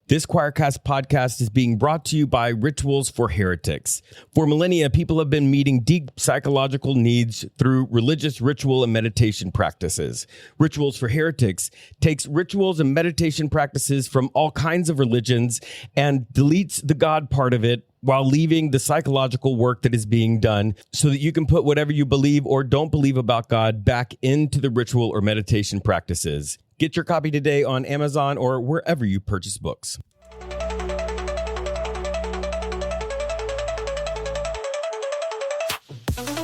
This Choircast podcast is being brought to you by Rituals for Heretics. For millennia, people have been meeting deep psychological needs through religious ritual and meditation practices. Rituals for Heretics takes rituals and meditation practices from all kinds of religions and deletes the God part of it while leaving the psychological work that is being done so that you can put whatever you believe or don't believe about God back into the ritual or meditation practices. Get your copy today on Amazon or wherever you purchase books.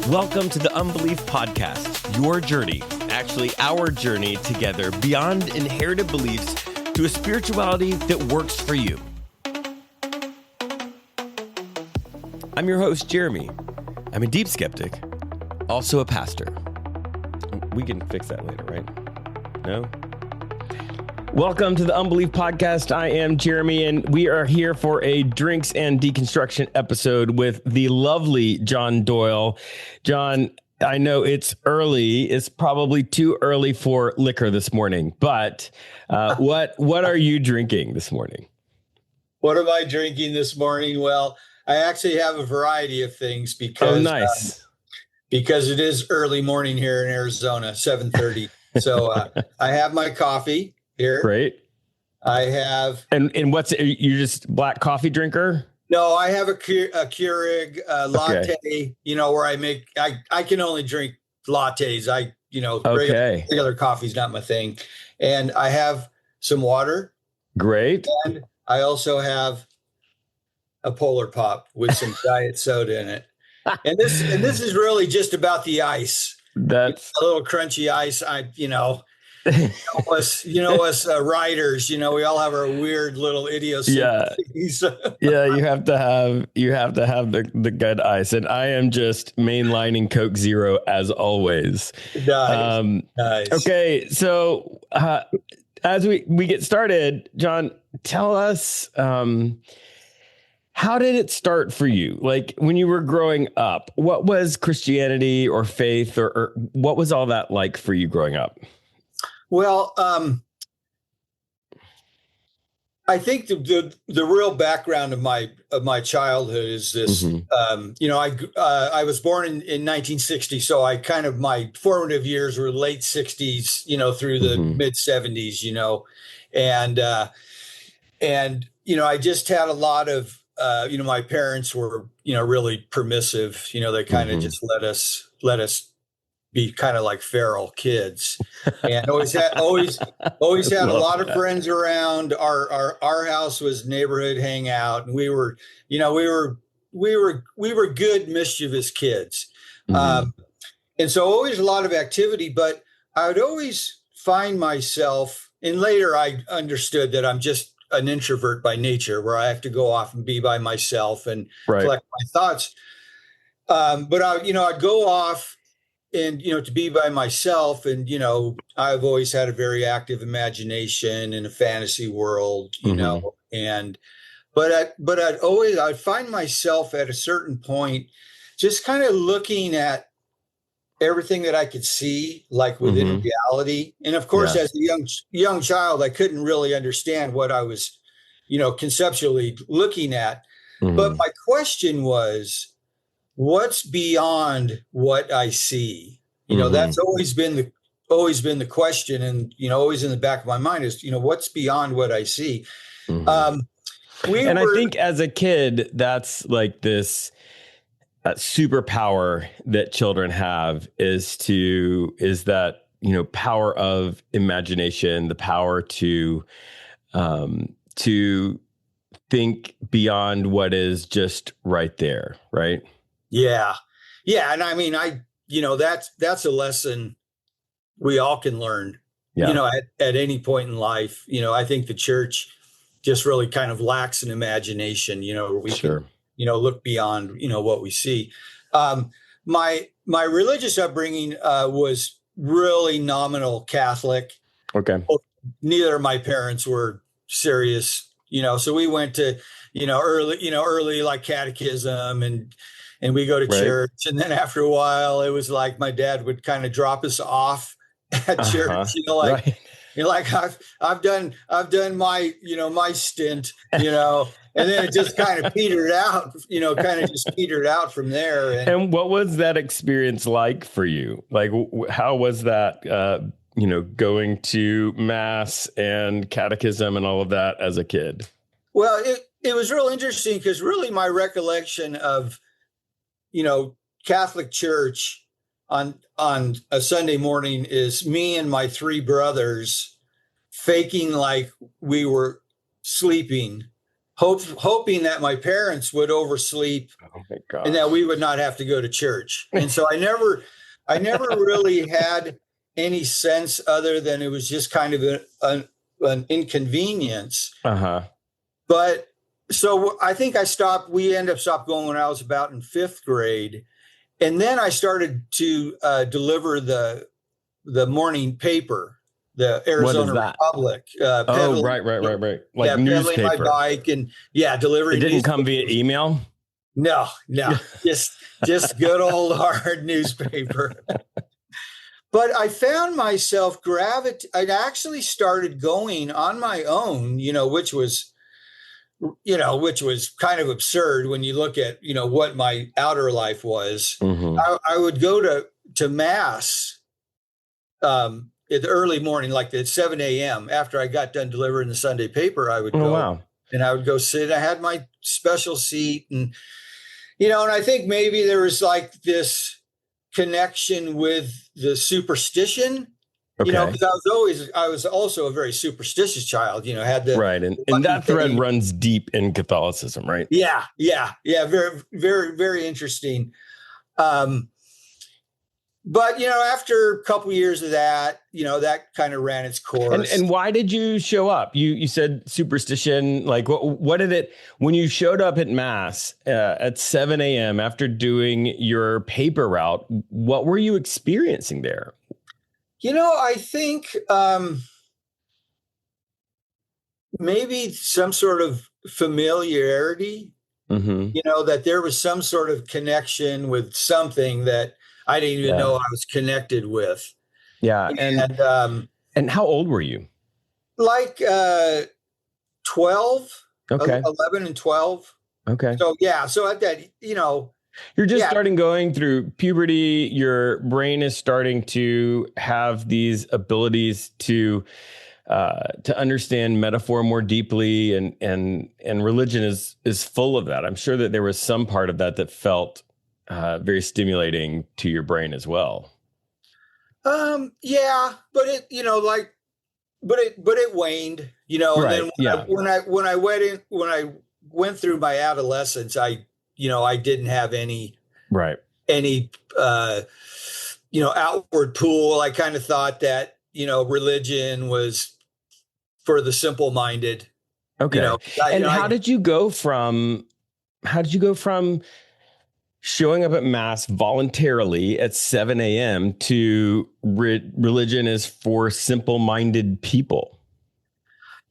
Welcome to the Unbelief Podcast, your journey, actually our journey together beyond inherited beliefs to a spirituality that works for you. I'm your host, Jeremy. I'm a deep skeptic, also a pastor. We can fix that later, right? No? Welcome to the Unbelief Podcast. I am Jeremy, and we are here for a drinks and deconstruction episode with the lovely John Doyle. John, I know it's early. It's probably too early for liquor this morning, but what are you drinking this morning? What am I drinking this morning? Well, I actually have a variety of things because because it is early morning here in Arizona, 7:30. So I have my coffee here. Great. I have. And what's it? You're just black coffee drinker? No, I have a Keurig latte, Okay. where I can only drink lattes. Okay. Regular coffee's not my thing. And I have some water. Great. And I also have a Polar Pop with some diet soda in it. And this is really just about the ice. That's a little crunchy ice. Us writers, we all have our weird little idiosyncrasies. Yeah, you have to have the good ice. And I am just mainlining Coke Zero as always. Nice. Okay, so as we get started, John, tell us how did it start for you? Like when you were growing up, what was Christianity or faith or what was all that like for you growing up? Well, I think the real background of my childhood is this. I was born in 1960, so I kind of my formative years were late 60s, through the mid 70s, and I just had a lot of my parents were really permissive. They kind of just let us be kind of like feral kids, and always had a lot of friends around. Our house was neighborhood hangout, and we were good mischievous kids, and so always a lot of activity. But I would always find myself, and later I understood that I'm just an introvert by nature, where I have to go off and be by myself and collect my thoughts. But I'd go off and, to be by myself. And, I've always had a very active imagination in a fantasy world, but I'd find myself at a certain point, just kind of looking at everything that I could see, like within reality. And of course, as a young child, I couldn't really understand what I was, conceptually looking at. But my question was, what's beyond what I see? That's always been the question, and always in the back of my mind is, what's beyond what I see? I think as a kid, that's like this superpower that children have is that power of imagination, the power to think beyond what is just right there, right? Yeah. And I mean, that's a lesson we all can learn, at any point in life. I think the church just really kind of lacks an imagination, where we can, look beyond, what we see. My religious upbringing was really nominal Catholic. Okay. Neither of my parents were serious, so we went to, early like catechism and we go to church. And then after a while, it was like my dad would kind of drop us off at church, like I've done my, my stint, and then it just kind of petered out, from there. And what was that experience like for you? Like, how was that, going to mass and catechism and all of that as a kid? Well, it was real interesting because really my recollection of, Catholic Church on a Sunday morning is me and my three brothers faking like we were sleeping, hoping that my parents would oversleep and that we would not have to go to church. And so I never really had any sense other than it was just kind of an inconvenience. But so I think we ended up stopped going when I was about in 5th grade. And then I started to deliver the morning paper, the Arizona Republic. Right. Like newspaper. Pedaling my bike and delivering. It didn't come via email? No, just good old hard newspaper. But I found myself I actually started going on my own, which was kind of absurd when you look at, what my outer life was. I would go to mass in the early morning, like at 7 a.m. After I got done delivering the Sunday paper, I would go and I would go sit. I had my special seat and I think maybe there was like this connection with the superstition. Because I was also a very superstitious child, had the right. And that thread runs deep in Catholicism, right? Yeah. Very, very, very interesting. But, after a couple of years of that, that kind of ran its course. And why did you show up? You said superstition. Like what did it, when you showed up at mass at 7 a.m. after doing your paper route, what were you experiencing there? I think maybe some sort of familiarity, that there was some sort of connection with something that I didn't even know I was connected with. Yeah. And how old were you? Like 12, okay. 11 and 12. Okay. So at that, you're just starting going through puberty. Your brain is starting to have these abilities to understand metaphor more deeply, and religion is full of that. I'm sure that there was some part of that felt very stimulating to your brain as well. But it, but it waned, Right. And then when I went through my adolescence, I didn't have any outward pool. I kind of thought that, religion was for the simple-minded. Okay. How did you go from showing up at mass voluntarily at 7 a.m. to religion is for simple-minded people?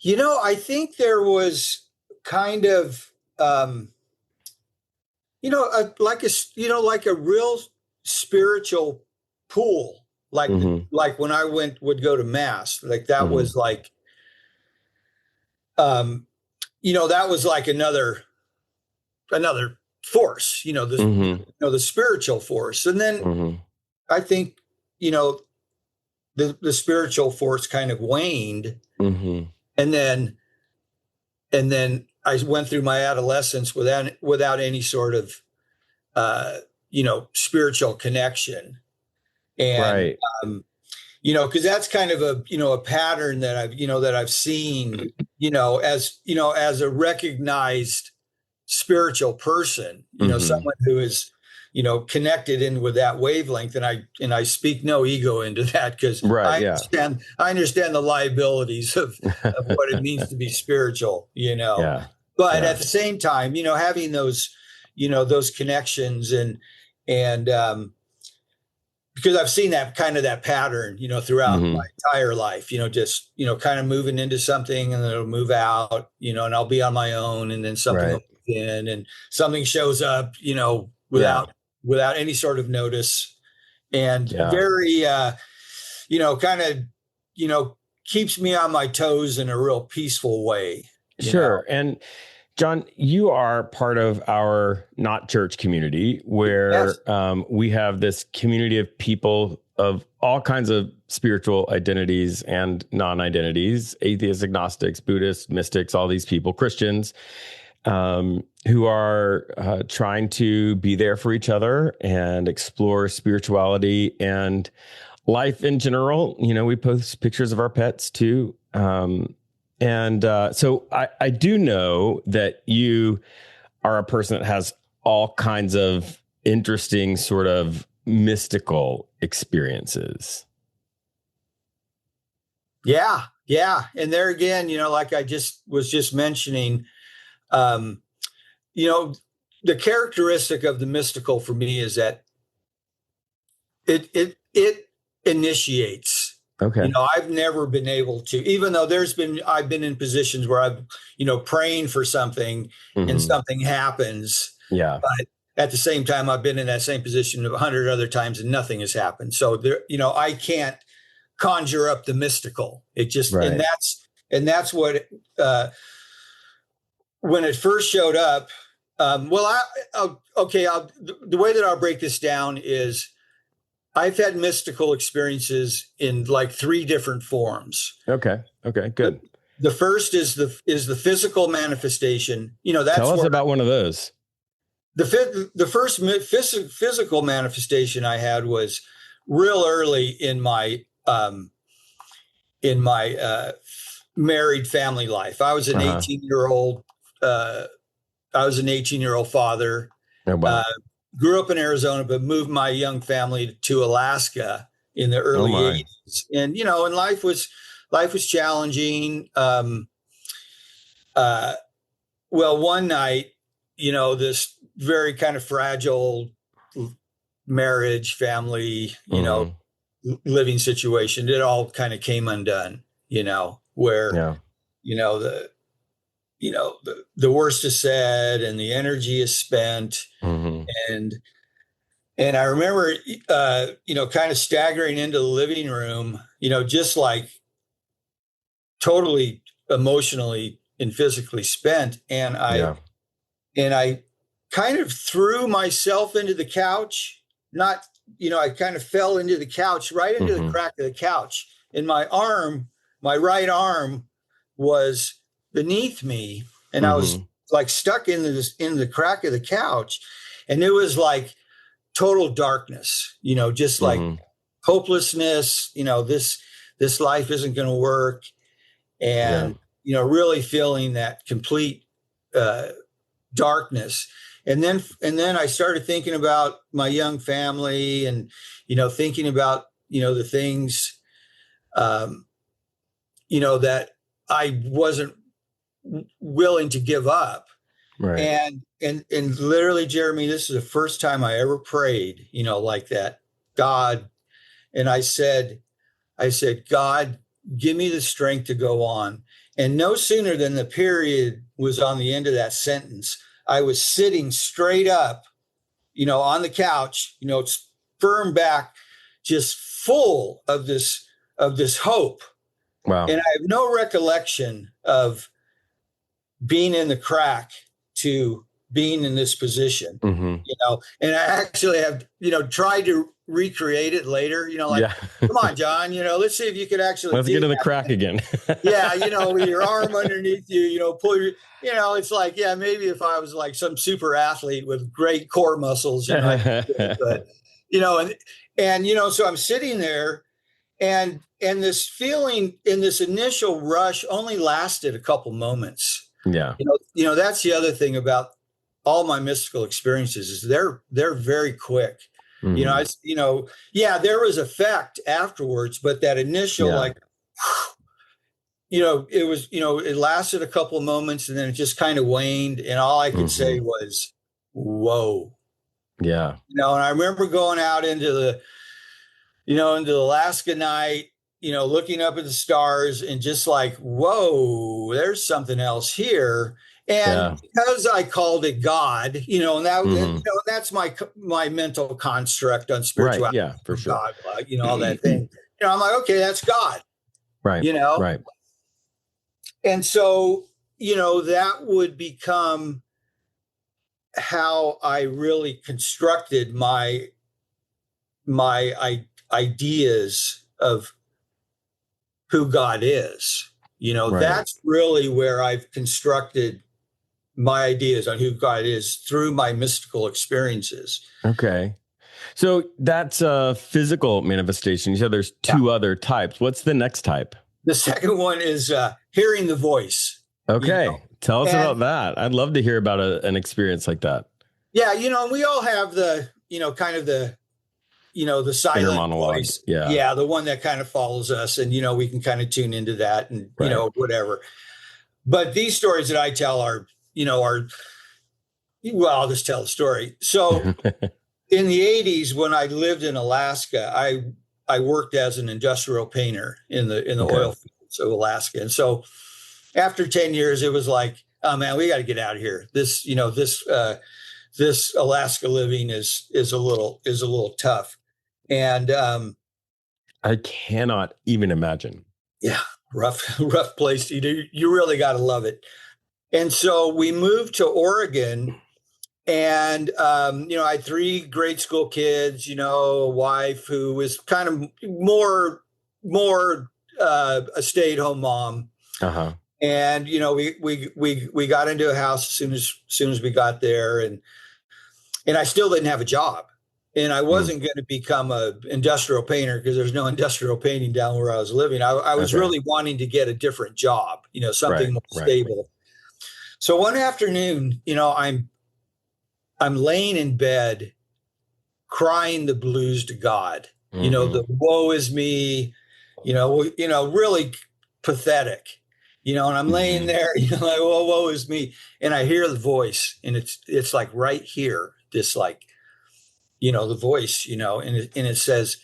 I think there was kind of, like a real spiritual pool, like when I would go to mass, like that was like, that was like another force, the spiritual force. And then I think, the spiritual force kind of waned. And then I went through my adolescence without any sort of, spiritual connection. And, because that's kind of a pattern that I've seen, as a recognized spiritual person, someone who is, connected in with that wavelength. And I speak no ego into that because I understand the liabilities of what it means to be spiritual, but at the same time, having those, those connections and because I've seen that pattern, throughout my entire life, just, kind of moving into something and then it'll move out, and I'll be on my own and then something will move in and something shows up, without any sort of notice and very, kind of, keeps me on my toes in a real peaceful way. Sure. And John, you are part of our not church community where we have this community of people of all kinds of spiritual identities and non-identities, atheists, agnostics, Buddhists, mystics, all these people, Christians, who are trying to be there for each other and explore spirituality and life in general. We post pictures of our pets too. So I do know that you are a person that has all kinds of interesting sort of mystical experiences. Yeah. And there again, like I was just mentioning, the characteristic of the mystical for me is that it initiates. Okay. I've never been able to, even though I've been in positions where I've, praying for something and something happens. Yeah. But at the same time, I've been in that same position 100 other times and nothing has happened. So there, I can't conjure up the mystical. It just, right. and that's what, when it first showed up, the way that I'll break this down is I've had mystical experiences in like 3 different forms. Okay, good. The first is the physical manifestation. That's Tell us about one of those. The first physical manifestation I had was real early in my married family life. I was an 18-year-old. I was an 18-year-old father. Oh, wow. Grew up in Arizona, but moved my young family to Alaska in the early 80s. And, and life was challenging. One night, this very kind of fragile marriage, family, living situation, it all kind of came undone, where, the worst is said and the energy is spent. And I remember, kind of staggering into the living room, just like totally emotionally and physically spent. And I kind of threw myself into the couch, I kind of fell into the couch, right into the crack of the couch. And my right arm was beneath me. And I was like stuck in the crack of the couch. And it was like total darkness, just like hopelessness, this life isn't going to work. And, really feeling that complete darkness. And then I started thinking about my young family and, thinking about, the things, that I wasn't willing to give up. Right. And literally, Jeremy, this is the first time I ever prayed, like that, God. And I said, God, give me the strength to go on. And no sooner than the period was on the end of that sentence, I was sitting straight up, on the couch, firm back, just full of this hope. Wow. And I have no recollection of being in the crack to being in this position, and I actually have, tried to recreate it later, come on, John, let's see if you could actually let's get in the crack again. With your arm underneath you, pull your, it's like, maybe if I was like some super athlete with great core muscles, but, so I'm sitting there and this feeling in this initial rush only lasted a couple moments. Yeah. That's the other thing about all my mystical experiences is they're very quick. There was effect afterwards, but that initial, it was, it lasted a couple of moments and then it just kind of waned. And all I could say was, whoa. Yeah. And I remember going out into the Alaska night, looking up at the stars and just like, whoa, there's something else here. And because I called it God, and that, that's my mental construct on spirituality. Right. Yeah, for sure. God, all that thing. I'm like, okay, that's God. Right. Right. And so, that would become how I really constructed my ideas of who God is. Right. That's really where I've constructed my ideas on who God is through my mystical experiences. Okay. So that's a physical manifestation. You said there's two other types. What's the next type? The second one is hearing the voice. Okay. Tell us about that. I'd love to hear about an experience like that. Yeah. We all have the, kind of the, the silent inner monologue voice. Yeah. Yeah. The one that kind of follows us, and, we can kind of tune into that and, whatever. But these stories that I tell are, well, I'll just tell the story. So in the 80s, when I lived in Alaska, I worked as an industrial painter in the oil fields of Alaska. And so after 10 years, it was like, oh man, we got to get out of here. This Alaska living is a little tough. And I cannot even imagine. Yeah, rough place to do. You really got to love it. And so we moved to Oregon, and I had 3 grade school kids, a wife who was kind of more a stay-at-home mom. Uh-huh. And we got into a house as soon as we got there, and I still didn't have a job, and I wasn't going to become a industrial painter because there's no industrial painting down where I was living. I was really wanting to get a different job, something more stable. So one afternoon, I'm laying in bed crying the blues to God. The woe is me, really pathetic. And I'm laying there, like, woe is me. And I hear the voice, and it's like right here, this like, the voice, and it says,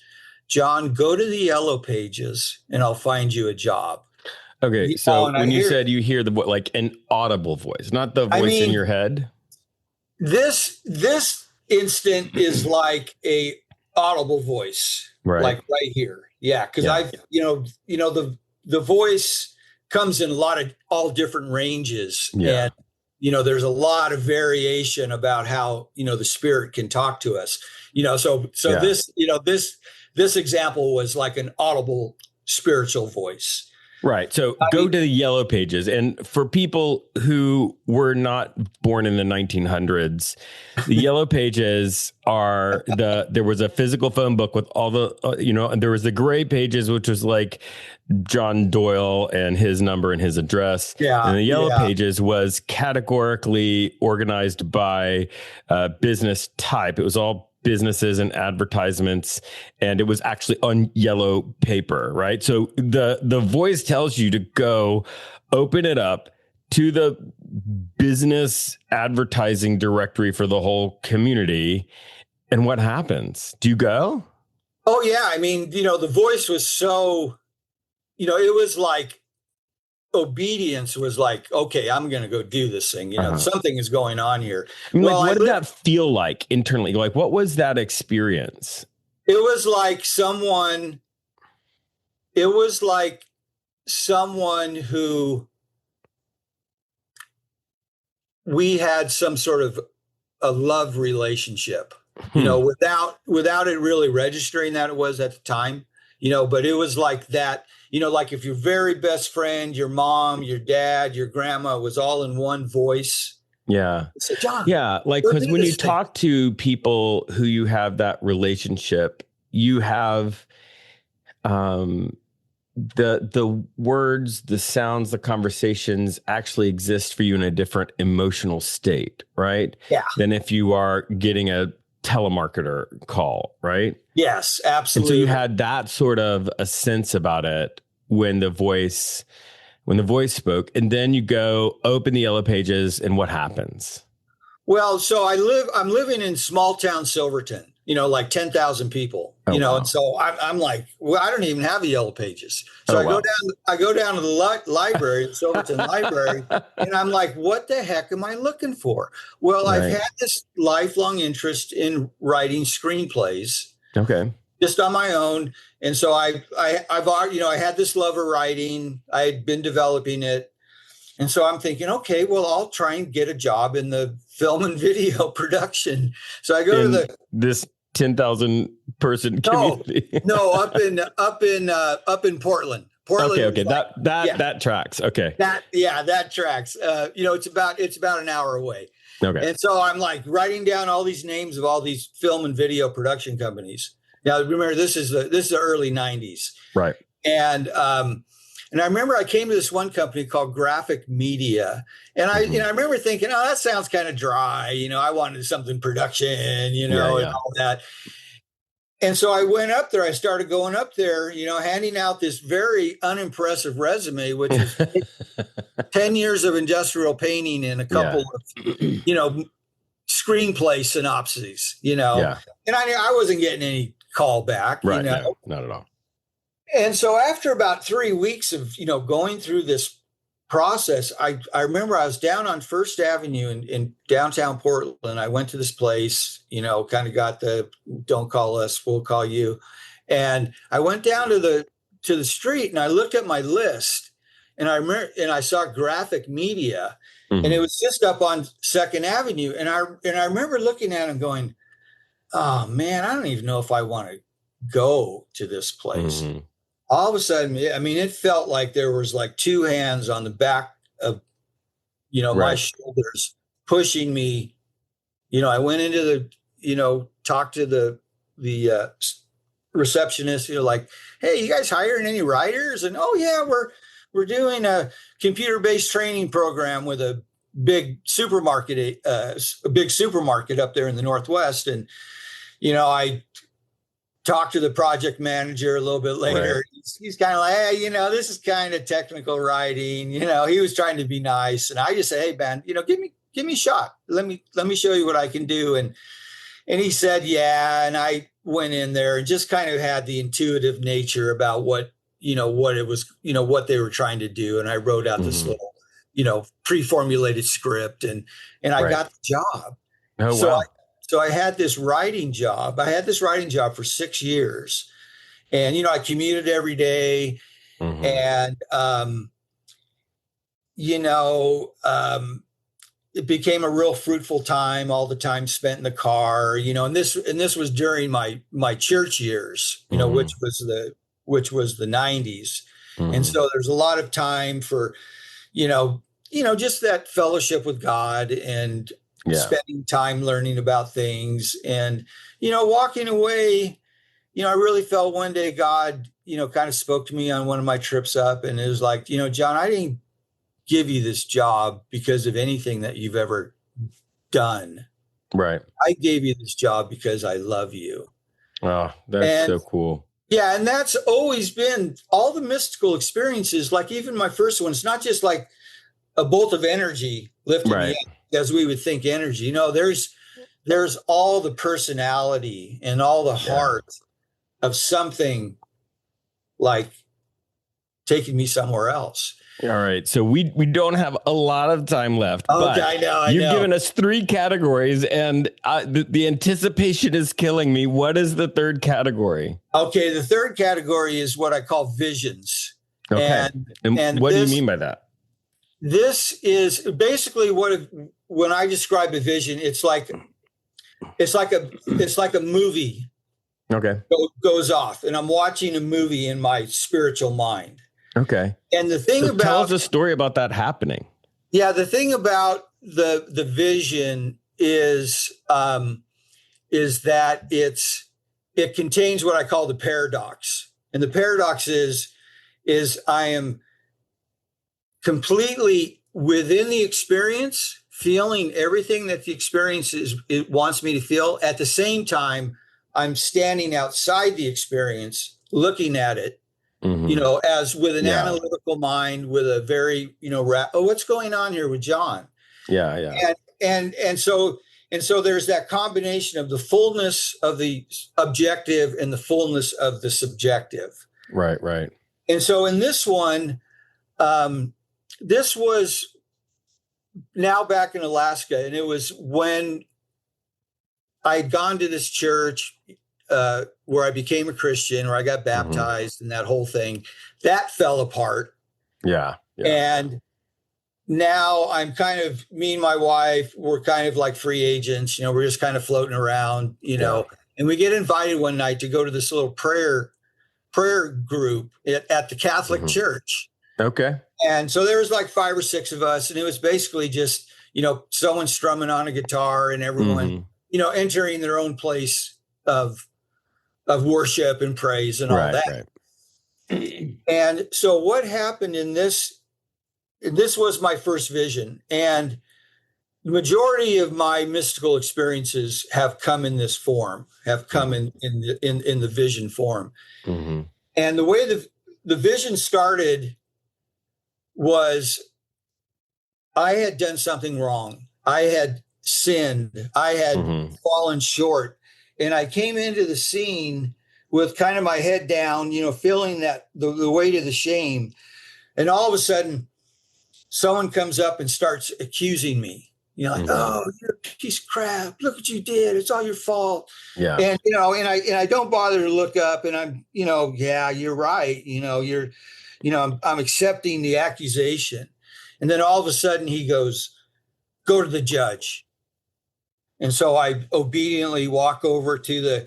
John, go to the Yellow Pages and I'll find you a job. Okay. So when you said you hear the like an audible voice, not the voice in your head. This instant is like a audible voice, like right here. Yeah. Cause I've, the voice comes in all different ranges. Yeah. And, there's a lot of variation about how, the spirit can talk to us, this example was like an audible spiritual voice. Right. So go to the Yellow Pages. And for people who were not born in the 1900s, the Yellow Pages are there was a physical phone book with all the, and there was the Gray Pages, which was like John Doyle and his number and his address. Yeah. And the Yellow Pages was categorically organized by business type. It was all businesses and advertisements, and it was actually on yellow paper, right? So the voice tells you to go open it up to the business advertising directory for the whole community. And what happens? Do you go? Oh yeah. I mean, the voice was so, it was like obedience was like, okay, I'm going to go do this thing. Something is going on here. I mean, what did that feel like internally? Like, what was that experience? It was like someone who we had some sort of a love relationship, without it really registering that it was at the time, but it was like that. Like if your very best friend, your mom, your dad, your grandma was all in one voice. Yeah. So, John, yeah. Like, because when you talk to people who you have that relationship, you have the words, the sounds, the conversations actually exist for you in a different emotional state, right? Yeah. Than if you are getting a telemarketer call, right? Yes, absolutely. And so you had that sort of a sense about it when the voice spoke, and then you go open the Yellow Pages, and what happens? Well, so I'm living in small town Silverton, like 10,000 people, wow. And so I'm like, well, I don't even have the Yellow Pages. So I go down to the library, the Silverton Library, and I'm like, what the heck am I looking for? Well, I've had this lifelong interest in writing screenplays. Okay. just on my own. And so I've already, I had this love of writing. I had been developing it. And so I'm thinking, okay, well, I'll try and get a job in the film and video production. So I go to this 10,000 person community. No, up in Portland. Okay. That tracks. Okay. That tracks. It's about an hour away. Okay. And so I'm like writing down all these names of all these film and video production companies. Now, remember, this is the early 90s. Right. And I remember I came to this one company called Graphic Media, and I remember thinking, oh, that sounds kind of dry. I wanted something production, and all that. And so I went up there. I started going up there, handing out this very unimpressive resume, which is 10 years of industrial painting and a couple of, screenplay synopses, And I wasn't getting any call back, right? No, not at all. And so after about 3 weeks of, going through this process, I remember I was down on First Avenue in downtown Portland. I went to this place, kind of got the "don't call us, we'll call you." And I went down to the street and I looked at my list, and I remember, and I saw Graphic Media, and it was just up on Second Avenue. And I remember looking at it and going, oh man, I don't even know if I want to go to this place. All of a sudden, it felt like there was like two hands on the back of, my shoulders pushing me. I went into talked to the receptionist, like, hey, you guys hiring any writers? And, oh yeah, we're doing a computer-based training program with a big supermarket up there in the Northwest. And, I talked to the project manager a little bit later. Right. He's kind of like, hey, this is kind of technical writing. He was trying to be nice, and I just said, hey, man, give me a shot. Let me show you what I can do. And he said, yeah. And I went in there and just kind of had the intuitive nature about what it was, what they were trying to do. And I wrote out this little, pre-formulated script, and I got the job. Oh, wow. So I had this writing job. For 6 years, and I commuted every day, and it became a real fruitful time. All the time spent in the car, and this was during my church years, which was the 90s, and so there's a lot of time for, just that fellowship with God and. Spending time learning about things, and walking away. I really felt one day God kind of spoke to me on one of my trips up, and it was like, John, I didn't give you this job because of anything that you've ever done. Right. I gave you this job because I love you. Oh, that's so cool. Yeah, and that's always been all the mystical experiences. Like even my first one, it's not just like a bolt of energy lifting me up, as we would think energy. There's all the personality and all the heart of something like taking me somewhere else. All right. So we don't have a lot of time left. Okay, but I know. You've given us 3 categories, and the anticipation is killing me. What is the third category? Okay. The third category is what I call visions. Okay. And what do you mean by that? This is basically when I describe a vision, it's like a movie. Okay. Goes off, and I'm watching a movie in my spiritual mind. Okay. And the thing about tell us a story about that happening. Yeah, the thing about the vision is that it contains what I call the paradox, and the paradox is I am completely within the experience, feeling everything that the experience it wants me to feel. At the same time, I'm standing outside the experience, looking at it, as with an analytical mind, with a very, what's going on here with John? Yeah. And so there's that combination of the fullness of the objective and the fullness of the subjective. Right. And so in this one, this was now back in Alaska, and it was when I'd gone to this church. where I became a Christian, where I got baptized and that whole thing, that fell apart. Yeah. And now I'm kind of, me and my wife, we're kind of like free agents, we're just kind of floating around, and we get invited one night to go to this little prayer group at the Catholic Church. Okay. And so there was like 5 or 6 of us, and it was basically just, someone strumming on a guitar and everyone, entering their own place of worship and praise and all that. Right. And so what happened in this was my first vision, and the majority of my mystical experiences have come in this form, have come in the vision form. And the way the vision started was, I had done something wrong. I had sinned. I had fallen short. And I came into the scene with kind of my head down, feeling that the weight of the shame. And all of a sudden, someone comes up and starts accusing me. Oh, you're a piece of crap. Look what you did. It's all your fault. Yeah. And, and I don't bother to look up, and I'm, yeah, you're right. I'm accepting the accusation. And then all of a sudden he goes, go to the judge. And so I obediently walk over to the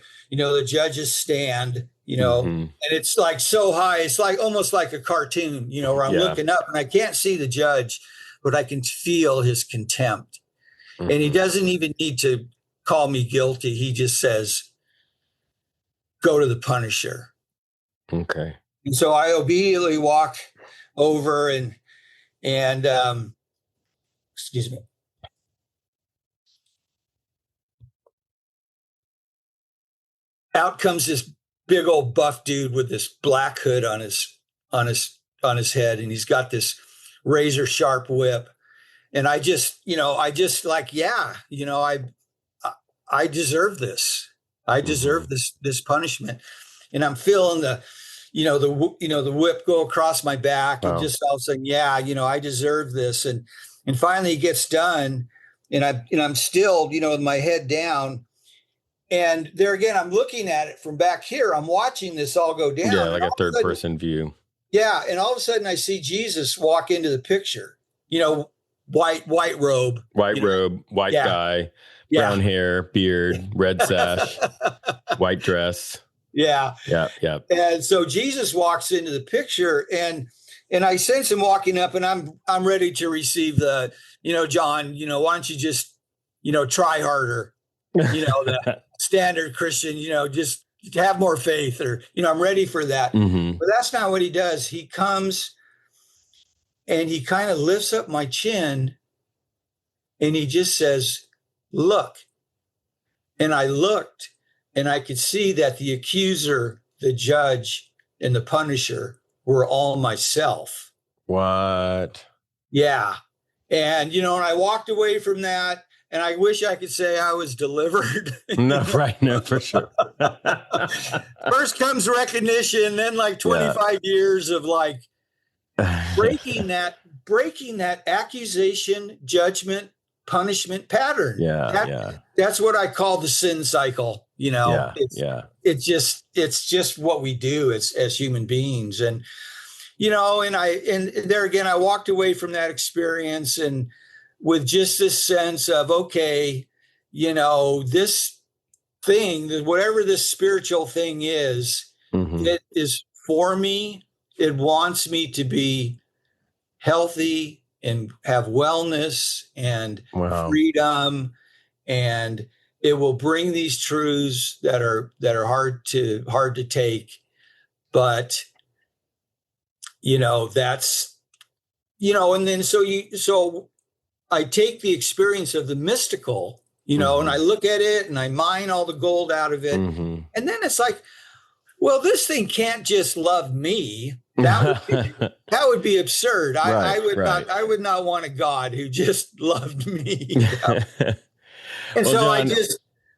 judge's stand, and it's like so high. It's like almost like a cartoon, where I'm looking up and I can't see the judge, but I can feel his contempt. And he doesn't even need to call me guilty. He just says, go to the Punisher. Okay. And so I obediently walk over and excuse me. Out comes this big old buff dude with this black hood on his head, and he's got this razor sharp whip. And I just like, I deserve this. I deserve this punishment. And I'm feeling the whip go across my back, and just all of a sudden, I deserve this. And finally he gets done, and I'm still, with my head down. And there again, I'm looking at it from back here. I'm watching this all go down. Yeah, like a third person view. Yeah. And all of a sudden I see Jesus walk into the picture, white robe. White guy, brown hair, beard, red sash, white dress. Yeah. Yeah. And so Jesus walks into the picture, and I sense him walking up, and I'm ready to receive the, John, why don't you just, try harder, the standard Christian, just have more faith, or, I'm ready for that. But that's not what he does. He comes and he kind of lifts up my chin, and he just says, look. And I looked, and I could see that the accuser, the judge, and the punisher were all myself. What? Yeah. And, and I walked away from that, and I wish I could say I was delivered. No, right. No, for sure. First comes recognition, then like 25 years of like breaking that accusation, judgment, punishment pattern. That's what I call the sin cycle. It's just what we do as human beings. And, and there again, I walked away from that experience, and with just this sense of, okay, this thing, whatever this spiritual thing is, it is for me. It wants me to be healthy and have wellness and freedom, and it will bring these truths that are hard to take. But, that's, and then so I take the experience of the mystical, and I look at it and I mine all the gold out of it. And then it's like, well, this thing can't just love me. That would be absurd. I would not want a God who just loved me. And so John,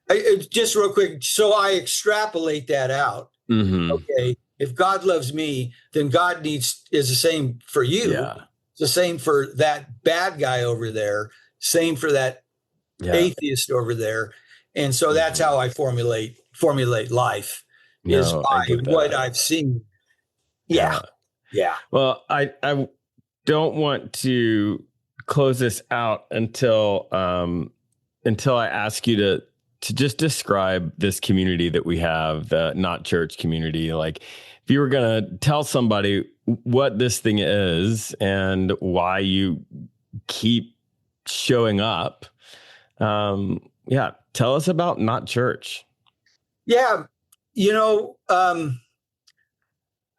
I just real quick. So I extrapolate that out. Okay. If God loves me, then God is the same for you. Yeah. It's the same for that bad guy over there. Same for that atheist over there. And so that's how I formulate life, is No, I by get what that. I've seen. Yeah. Well, I don't want to close this out until I ask you to just describe this community that we have, the Not Church community. Like, if you were going to tell somebody what this thing is and why you keep showing up, tell us about Not Church. Yeah.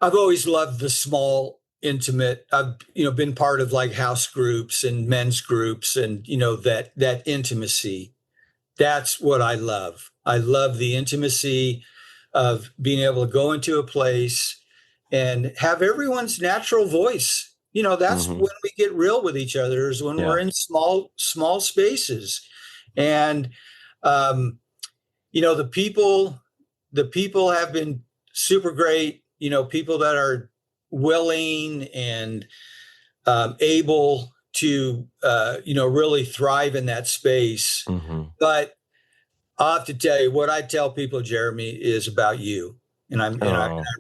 I've always loved the small, intimate. I've, been part of like house groups and men's groups, and, that intimacy. That's what I love. I love the intimacy of being able to go into a place and have everyone's natural voice. That's when we get real with each other, is when we're in small spaces. And, the people have been super great, people that are willing and able to, really thrive in that space. But I have to tell you, what I tell people, Jeremy, is about you. And I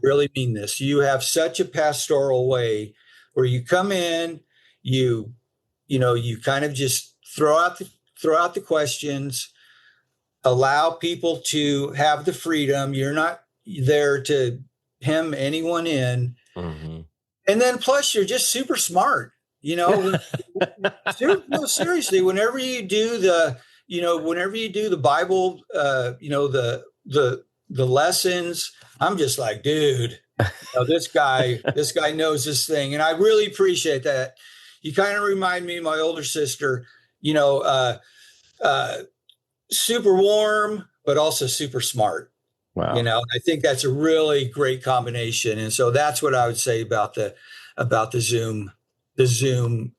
really mean this. You have such a pastoral way where you come in, you kind of just throw out the questions, allow people to have the freedom. You're not there to hem anyone in. And then plus you're just super smart, seriously, whenever you do the Bible, the lessons, I'm just like, dude, this guy knows this thing. And I really appreciate that. You kind of remind me of my older sister, super warm, but also super smart. Wow. I think that's a really great combination. And so that's what I would say about the Zoom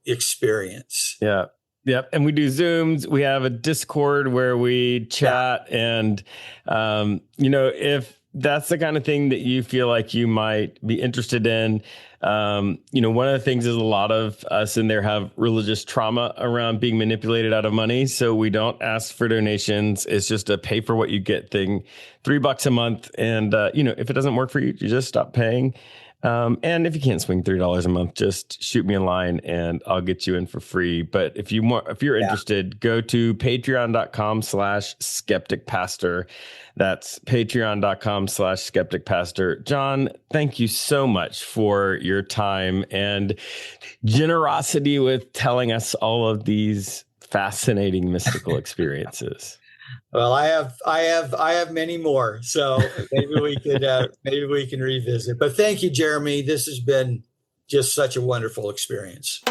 experience. Yeah. Yep. And we do Zooms. We have a Discord where we chat. And, if that's the kind of thing that you feel like you might be interested in, one of the things is a lot of us in there have religious trauma around being manipulated out of money. So we don't ask for donations. It's just a pay for what you get thing, $3 a month. And, if it doesn't work for you, you just stop paying. And if you can't swing $3 a month, just shoot me a line and I'll get you in for free. But if you're interested, go to patreon.com/skepticpastor. That's patreon.com/skepticpastor. John, thank you so much for your time and generosity with telling us all of these fascinating mystical experiences. Well, I have many more, so maybe we can revisit. But thank you, Jeremy. This has been just such a wonderful experience.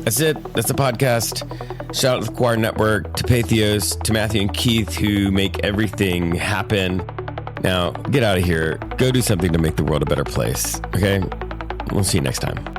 That's it. That's the podcast. Shout out to the Choir Network, to Patheos, to Matthew and Keith, who make everything happen. Now, get out of here. Go do something to make the world a better place. Okay? We'll see you next time.